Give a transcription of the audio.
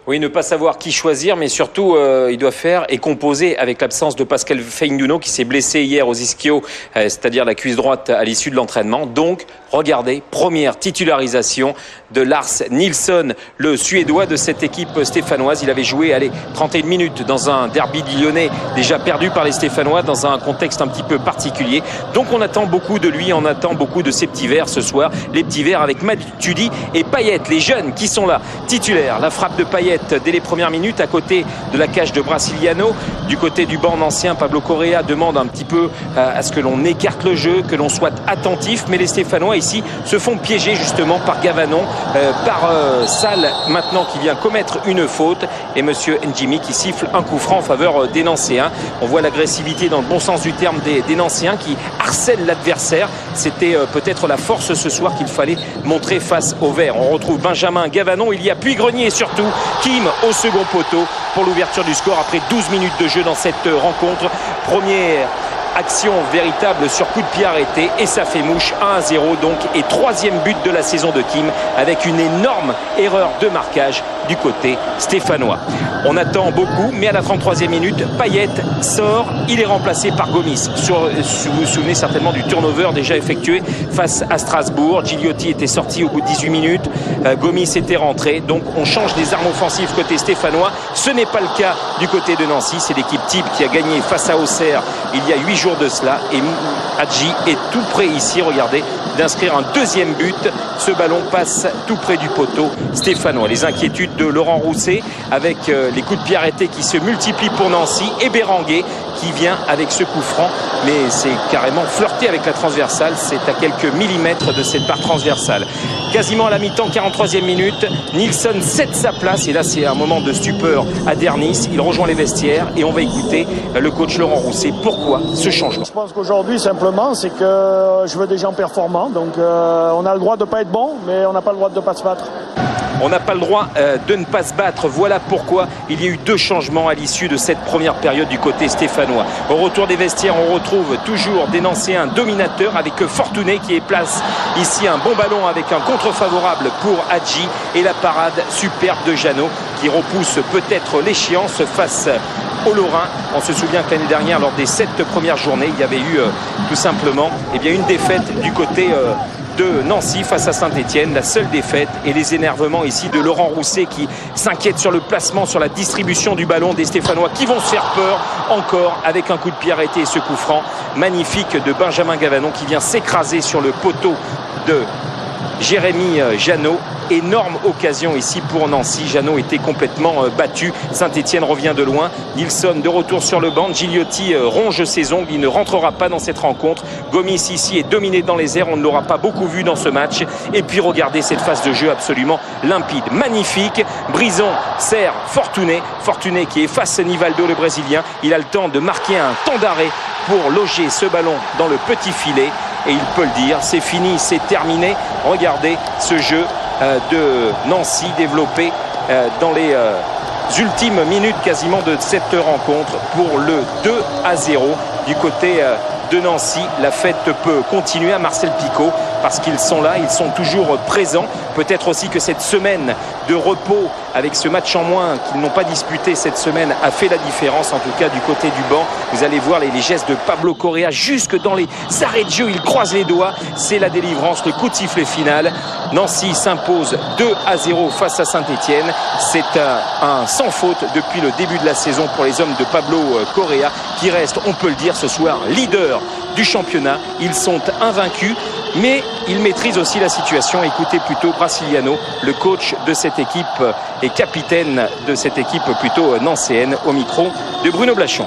Oui, ne pas savoir qui choisir, mais surtout, il doit faire et composer avec l'absence de Pascal Feignuno qui s'est blessé hier aux ischio, c'est-à-dire la cuisse droite à l'issue de l'entraînement. Donc, regardez, première titularisation de Lars Nilsson, le Suédois de cette équipe stéphanoise. Il avait joué 31 minutes dans un derby lyonnais déjà perdu par les Stéphanois dans un contexte un petit peu particulier. Donc on attend beaucoup de lui, on attend beaucoup de ces petits verts ce soir. Les petits verts avec Matuidi et Payet, les jeunes qui sont là, titulaires. La frappe de Payet dès les premières minutes à côté de la cage de Brasiliano. Du côté du banc ancien, Pablo Correa demande un petit peu à ce que l'on écarte le jeu, que l'on soit attentif. Mais les Stéphanois ici se font piéger justement par Gavanon, par Sall maintenant qui vient commettre une faute et monsieur Ndjimi qui siffle un coup franc en faveur des Nancéens. On voit l'agressivité dans le bon sens du terme des Nancéens qui harcèlent l'adversaire. C'était peut-être la force ce soir qu'il fallait montrer face aux Verts. On retrouve Benjamin Gavanon, il y a Puy-Grenier et surtout Kim au second poteau pour l'ouverture du score après 12 minutes de jeu dans cette rencontre. Première action véritable sur coup de pied arrêté et ça fait mouche, 1-0 donc, et troisième but de la saison de Kim avec une énorme erreur de marquage du côté stéphanois. On attend beaucoup, mais à la 33e minute, Payet sort, il est remplacé par Gomis. Vous vous souvenez certainement du turnover déjà effectué face à Strasbourg. Gigliotti était sorti au bout de 18 minutes, Gomis était rentré, donc on change des armes offensives côté stéphanois. Ce n'est pas le cas du côté de Nancy, c'est l'équipe type qui a gagné face à Auxerre il y a 8 jours de cela et Hadji est tout près ici, regardez, d'inscrire un deuxième but. Ce ballon passe tout près du poteau stéphanois. Les inquiétudes de Laurent Rousset avec les coups de pied arrêtés qui se multiplient pour Nancy et Berenguer qui vient avec ce coup franc, mais c'est carrément flirté avec la transversale, c'est à quelques millimètres de cette barre transversale. Quasiment à la mi-temps, 43e minute, Nilsson cède sa place et là c'est un moment de stupeur à Dernis. Il rejoint les vestiaires et on va écouter le coach Laurent Rousset. Pourquoi ce changement? Je pense qu'aujourd'hui simplement c'est que je veux des gens performants, donc on a le droit de ne pas être bon, mais on n'a pas le droit de ne pas se battre. On n'a pas le droit de ne pas se battre. Voilà pourquoi il y a eu 2 changements à l'issue de cette première période du côté stéphanois. Au retour des vestiaires, on retrouve toujours des Nancéens dominateurs avec Fortuné qui place ici un bon ballon avec un contre favorable pour Hadji et la parade superbe de Jeannot qui repousse peut-être l'échéance face aux Lorrains. On se souvient que l'année dernière, lors des 7 premières journées, il y avait eu tout simplement une défaite du côté de Nancy face à Saint-Etienne, la seule défaite, et les énervements ici de Laurent Rousset qui s'inquiète sur le placement, sur la distribution du ballon des Stéphanois qui vont se faire peur encore avec un coup de pied arrêté et ce coup franc magnifique de Benjamin Gavanon qui vient s'écraser sur le poteau de Jérémy Jeannot. Énorme occasion ici pour Nancy. Jeannot était complètement battu. Saint-Etienne revient de loin. Nilsson de retour sur le banc. Gigliotti ronge ses ongles. Il ne rentrera pas dans cette rencontre. Gomis ici est dominé dans les airs. On ne l'aura pas beaucoup vu dans ce match. Et puis regardez cette phase de jeu absolument limpide. Magnifique. Brison sert Fortuné. Fortuné qui efface Nivaldo, le Brésilien. Il a le temps de marquer un temps d'arrêt pour loger ce ballon dans le petit filet. Et il peut le dire, c'est fini, c'est terminé. Regardez ce jeu de Nancy développé dans les ultimes minutes quasiment de cette rencontre pour le 2-0 du côté de Nancy. La fête peut continuer à Marcel Picot parce qu'ils sont là, ils sont toujours présents. Peut-être aussi que cette semaine de repos avec ce match en moins qu'ils n'ont pas disputé cette semaine a fait la différence, en tout cas du côté du banc. Vous allez voir les gestes de Pablo Correa jusque dans les arrêts de jeu, il croise les doigts, c'est la délivrance, le coup de sifflet final. Nancy s'impose 2-0 face à Saint-Etienne. C'est un sans faute depuis le début de la saison pour les hommes de Pablo Correa qui reste, on peut le dire ce soir, leader du championnat. Ils sont invaincus, mais ils maîtrisent aussi la situation. Écoutez plutôt Brasiliano, le coach de cette équipe et capitaine de cette équipe plutôt nancéenne, au micro de Bruno Blachon.